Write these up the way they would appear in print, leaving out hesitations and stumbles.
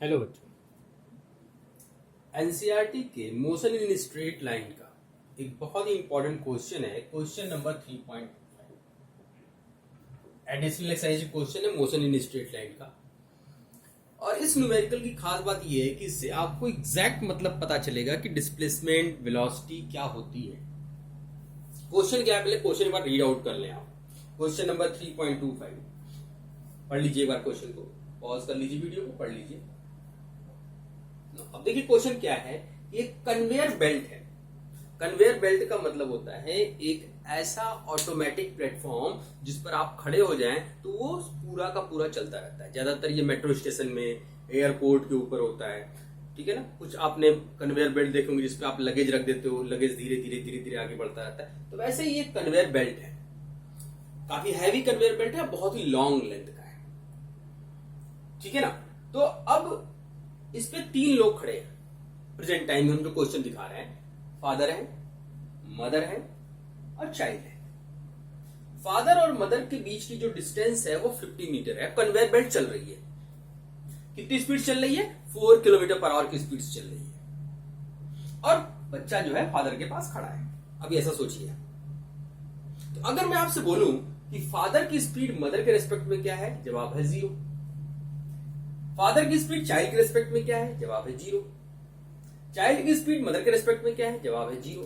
Hello बच्चों। NCERT के motion in straight line का एक बहुत ही इंपॉर्टेंट क्वेश्चन है, question number 3.5। Additional exercise question है मोशन इन स्ट्रेट लाइन का। और इस न्यूमेरिकल की खास बात यह है कि इससे आपको एग्जैक्ट मतलब पता चलेगा कि डिस्प्लेसमेंट वेलोसिटी क्या होती है। क्वेश्चन क्या है, पहले क्वेश्चन एक बार रीड आउट कर लें आप। क्वेश्चन नंबर 3.25 पढ़ लीजिए, एक बार क्वेश्चन को पॉज कर लीजिए, वीडियो को पढ़ लीजिए। अब देखिए क्वेश्चन क्या है, ये कन्वेयर बेल्ट है। कन्वेयर बेल्ट का मतलब होता है एक ऐसा ऑटोमेटिक प्लेटफॉर्म जिस पर आप खड़े हो जाएं तो वो पूरा का पूरा चलता रहता है। ज्यादातर ये मेट्रो स्टेशन में, एयरपोर्ट के ऊपर होता है, ठीक है ना। कुछ आपने कन्वेयर बेल्ट देखे होंगे जिसपे आप लगेज रख देते हो, लगेज धीरे धीरे धीरे धीरे आगे बढ़ता रहता है। तो वैसे ही ये कन्वेयर बेल्ट है, काफी हैवी कन्वेयर बेल्ट है, बहुत ही लॉन्ग लेंथ का है, ठीक है ना। तो अब इस पे 3 लोग खड़े हैं प्रेजेंट टाइम में, हम जो क्वेश्चन दिखा रहे हैं। फादर है, मदर है और चाइल्ड है। फादर और मदर के बीच की जो डिस्टेंस है वो 50 मीटर है। कन्वेयर बेल्ट चल रही है, कितनी स्पीड चल रही है? 4 किलोमीटर पर आवर की स्पीड से चल रही है। और बच्चा जो है फादर के पास खड़ा है। अभी ऐसा सोचिए, तो अगर मैं आपसे बोलूं कि फादर की स्पीड मदर के रेस्पेक्ट में क्या है, जवाब है 0। फादर की स्पीड चाइल्ड के रेस्पेक्ट में क्या है, जवाब है 0। चाइल्ड की स्पीड मदर के रेस्पेक्ट में क्या है, जवाब है 0।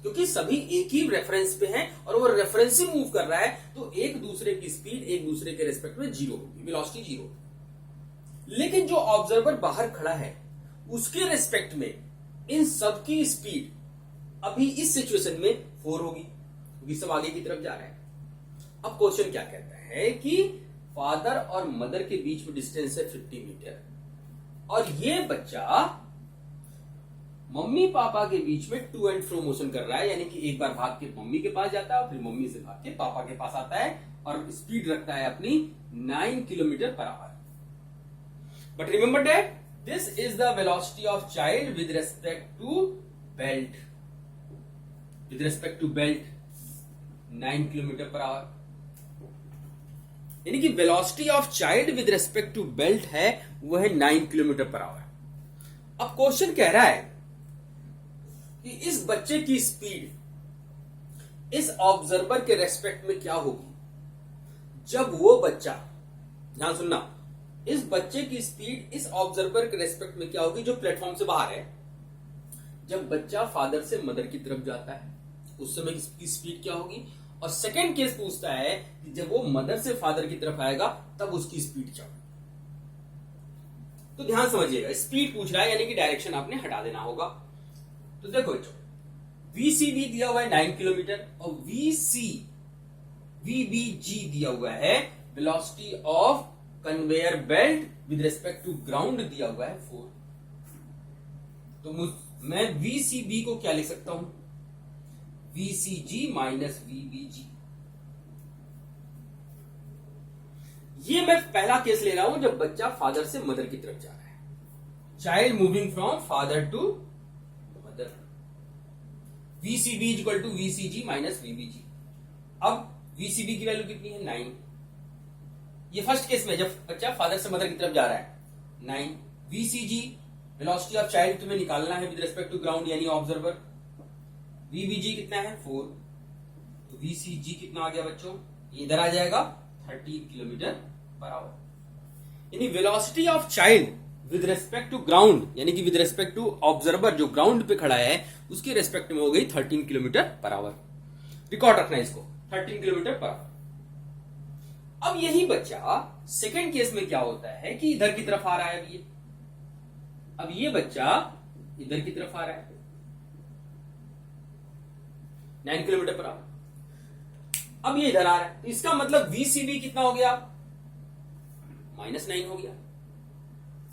क्योंकि सभी एक ही रेफरेंस पे हैं और वो रेफरेंस से मूव कर रहा है, तो एक दूसरे की स्पीड एक दूसरे के रेस्पेक्ट में 0 होगी, वेलोसिटी 0 होगी। लेकिन जो ऑब्जर्वर बाहर खड़ा है उसके रेस्पेक्ट में इन सबकी स्पीड अभी इस सिचुएशन में 4 होगी, क्योंकि सब आगे की तरफ जा रहे हैं। अब क्वेश्चन क्या कहता है कि फादर और मदर के बीच में डिस्टेंस है 50 मीटर और ये बच्चा मम्मी पापा के बीच में टू एंड फ्रो मोशन कर रहा है, यानी कि एक बार भाग के मम्मी के पास जाता है और फिर मम्मी से भाग के पापा के पास आता है और स्पीड रखता है अपनी 9 kilometre per hour. But remember that this is the velocity of child with respect to belt. With respect to belt 9 kilometre per hour, यानी कि velocity of child with respect to belt है वो है 9 kilometre per our. अब question कह रहा है कि इस बच्चे की स्पीड इस ऑब्जर्वर के रेस्पेक्ट में क्या होगी जब वो बच्चा, ध्यान सुनना, इस बच्चे की स्पीड इस ऑब्जर्वर के रेस्पेक्ट में क्या होगी जो प्लेटफॉर्म से बाहर है। जब बच्चा फादर से मदर की तरफ जाता है उस समय इसकी स्पीड क्या होगी। और सेकेंड केस पूछता है कि जब वो मदर से फादर की तरफ आएगा तब उसकी स्पीड क्या होगी। तो ध्यान समझिएगा, स्पीड पूछ रहा है यानी कि डायरेक्शन आपने हटा देना होगा। तो देखो VCB दिया हुआ है 9 किलोमीटर और VBG दिया हुआ है velocity of conveyor belt with respect to ground दिया हुआ है 4। तो मैं VCB को क्या लिख सकता हूं, VCG माइनस VBG। ये मैं पहला केस ले रहा हूं जब बच्चा फादर से मदर की तरफ जा रहा है, child moving from father to mother. VCB equal to VCG minus VBG। अब VCB की वैल्यू कितनी है, 9। ये फर्स्ट केस में जब बच्चा फादर से मदर की तरफ जा रहा है 9। VCG वेलोसिटी ऑफ चाइल्ड तुम्हें निकालना है विद रेस्पेक्ट टू ग्राउंड यानी ऑब्जर्वर। VBG कितना है, 4। तो VCG कितना आ गया बच्चों, इधर आ जाएगा 13 किलोमीटर पर आवर। यानी velocity of child with respect to ground यानी कि विद रेस्पेक्ट टू ऑब्जर्वर जो ग्राउंड पे खड़ा है उसके रेस्पेक्ट में हो गई 13 किलोमीटर पर आवर। रिकॉर्ड रखना है इसको, 13 किलोमीटर पर आवर। अब यही बच्चा सेकेंड केस में क्या होता है कि इधर की तरफ आ रहा है। अब ये बच्चा इधर की तरफ आ रहा है 9 किलोमीटर पर आवर। अब ये इधर आ रहा है, तो इसका मतलब VCB कितना हो गया, -9 हो गया,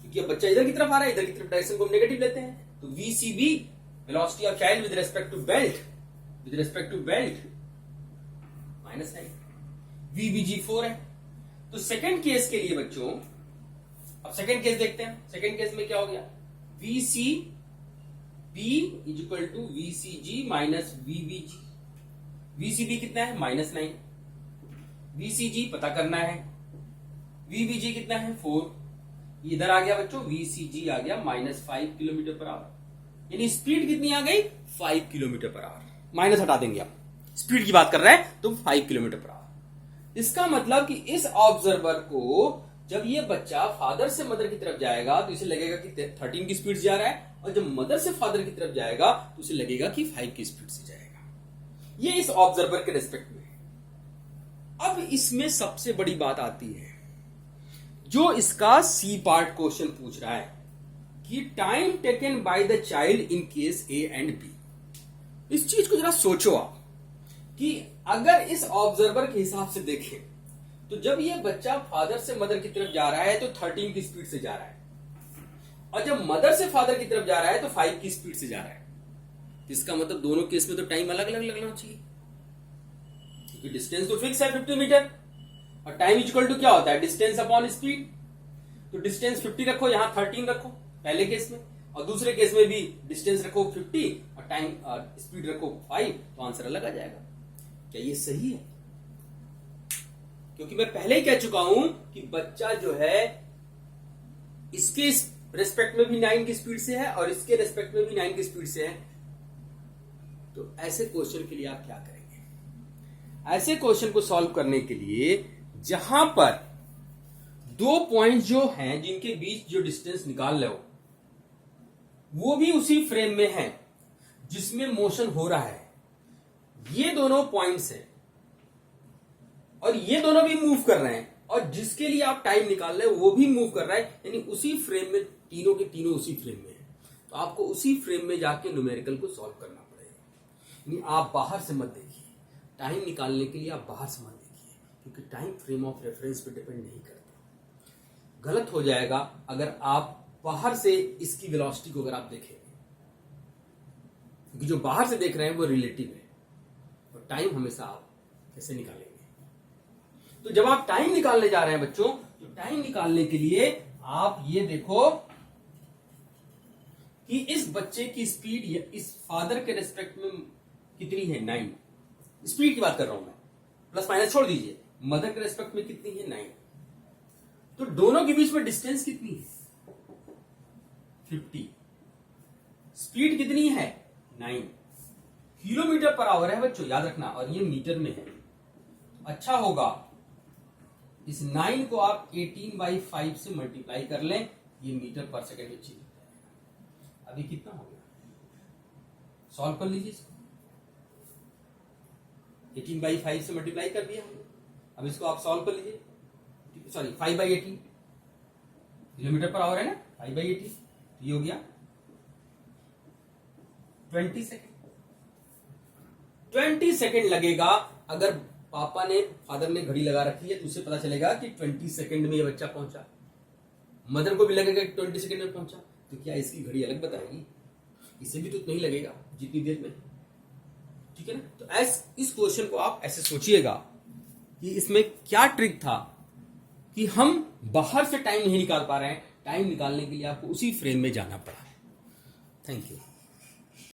क्योंकि अब बच्चा इधर की तरफ आ रहा है, इधर की तरफ डायरेक्शन को हम नेगेटिव लेते हैं। तो VCB velocity of child with respect to belt -9। VBG 4 है। तो सेकंड केस के लिए बच्चों, अब सेकंड केस देखते हैं। सेकंड केस में क्या हो गया, VCB equal to VCG minus VBG। VCB कितना है, -9। VCG पता करना है, VBG कितना है, 4। इधर आ गया बच्चों VCG आ गया -5 किलोमीटर पर आवर, यानी स्पीड कितनी आ गई 5 किलोमीटर पर आवर। माइनस हटा देंगे आप, स्पीड की बात कर रहे हैं तो 5 किलोमीटर पर आवर। इसका मतलब कि इस ऑब्जर्वर को जब ये बच्चा फादर से मदर की तरफ जाएगा तो इसे लगेगा कि 13 की स्पीड से जा रहा है, और जब मदर से फादर की तरफ जाएगा तो उसे लगेगा कि 5 की स्पीड से जाएगा। ये इस ऑब्जर्वर के रिस्पेक्ट में। अब इसमें सबसे बड़ी बात आती है, जो इसका सी पार्ट क्वेश्चन पूछ रहा है कि time taken by the child in case A and B. इस चीज को जरा सोचो आप कि अगर इस ऑब्जर्वर के हिसाब से देखें तो जब ये बच्चा फादर से मदर की तरफ जा रहा है तो 13 की स्पीड से जा रहा है, और जब मदर से फादर की तरफ जा रहा है तो 5 की स्पीड से जा रहा है। इसका मतलब दोनों केस में तो टाइम अलग अलग लगना चाहिए, क्योंकि डिस्टेंस तो फिक्स है 50 मीटर, और टाइम इक्वल टू क्या होता है डिस्टेंस अपॉन स्पीड। तो डिस्टेंस 50 रखो, यहां 13 रखो पहले केस में, और दूसरे केस में भी डिस्टेंस रखो 50 और टाइम स्पीड रखो 5, तो आंसर अलग आ जाएगा। क्या ये सही है? क्योंकि मैं पहले ही कह चुका हूं कि बच्चा जो है इसके रेस्पेक्ट में भी 9 की स्पीड से है और इसके रेस्पेक्ट में भी 9 की स्पीड से है। तो ऐसे क्वेश्चन के लिए आप क्या करेंगे? ऐसे क्वेश्चन को सॉल्व करने के लिए जहां पर दो पॉइंट जो हैं जिनके बीच जो डिस्टेंस निकाल रहे हो वो भी उसी फ्रेम में है जिसमें मोशन हो रहा है, ये दोनों पॉइंट्स हैं और ये दोनों भी मूव कर रहे हैं, और जिसके लिए आप टाइम निकाल रहे हो वो भी मूव कर रहा है, यानी उसी फ्रेम में तीनों के तीनों उसी फ्रेम में है। तो आपको उसी फ्रेम में जाके न्यूमेरिकल को सॉल्व करना पड़ेगा। यानी आप बाहर से मत देखिए, टाइम निकालने के लिए आप बाहर से मत देखिए, क्योंकि टाइम फ्रेम ऑफ रेफरेंस पे डिपेंड नहीं करता। गलत हो जाएगा अगर आप बाहर से इसकी वेलोसिटी को अगर आप देखेंगे, क्योंकि जो बाहर से देख रहे हैं वो रिलेटिव है, और टाइम हमेशा आप कैसे निकालेंगे। तो जब आप टाइम निकालने जा रहे हैं बच्चों, तो टाइम निकालने के लिए आप ये देखो कि इस बच्चे की स्पीड इस फादर के रेस्पेक्ट में कितनी है 9, स्पीड की बात कर रहा हूं मैं, प्लस माइनस छोड़ दीजिए, मदर के रेस्पेक्ट में कितनी है 9। तो दोनों के बीच में डिस्टेंस कितनी है 50, स्पीड कितनी है 9 किलोमीटर पर आवर है बच्चों, याद रखना, और ये मीटर में है। अच्छा होगा इस 9 को आप 18/5 से मल्टीप्लाई कर लें, ये मीटर पर सेकेंड में चेंज हो जाएगा। अभी कितना हो गया, सॉल्व कर लीजिए इसको। 18/5 से मल्टीप्लाई कर दिया हमने, अब इसको आप सॉल्व कर लीजिए। सॉरी 5/18 किलोमीटर पर आवर है ना, 5/18, ये हो गया 20 सेकेंड। 20 सेकेंड लगेगा। अगर पापा ने फादर ने घड़ी लगा रखी है तो उसे पता चलेगा कि 20 सेकेंड में ये बच्चा पहुंचा, मदर को भी लगेगा कि 20 सेकेंड में पहुंचा, तो क्या इसकी घड़ी अलग बताएगी? इसे भी तो नहीं लगेगा जितनी देर में, ठीक है ना। तो इस क्वेश्चन को आप ऐसे सोचिएगा कि इसमें क्या ट्रिक था कि हम बाहर से टाइम नहीं निकाल पा रहे हैं, टाइम निकालने के लिए आपको उसी फ्रेम में जाना पड़ा। Thank you.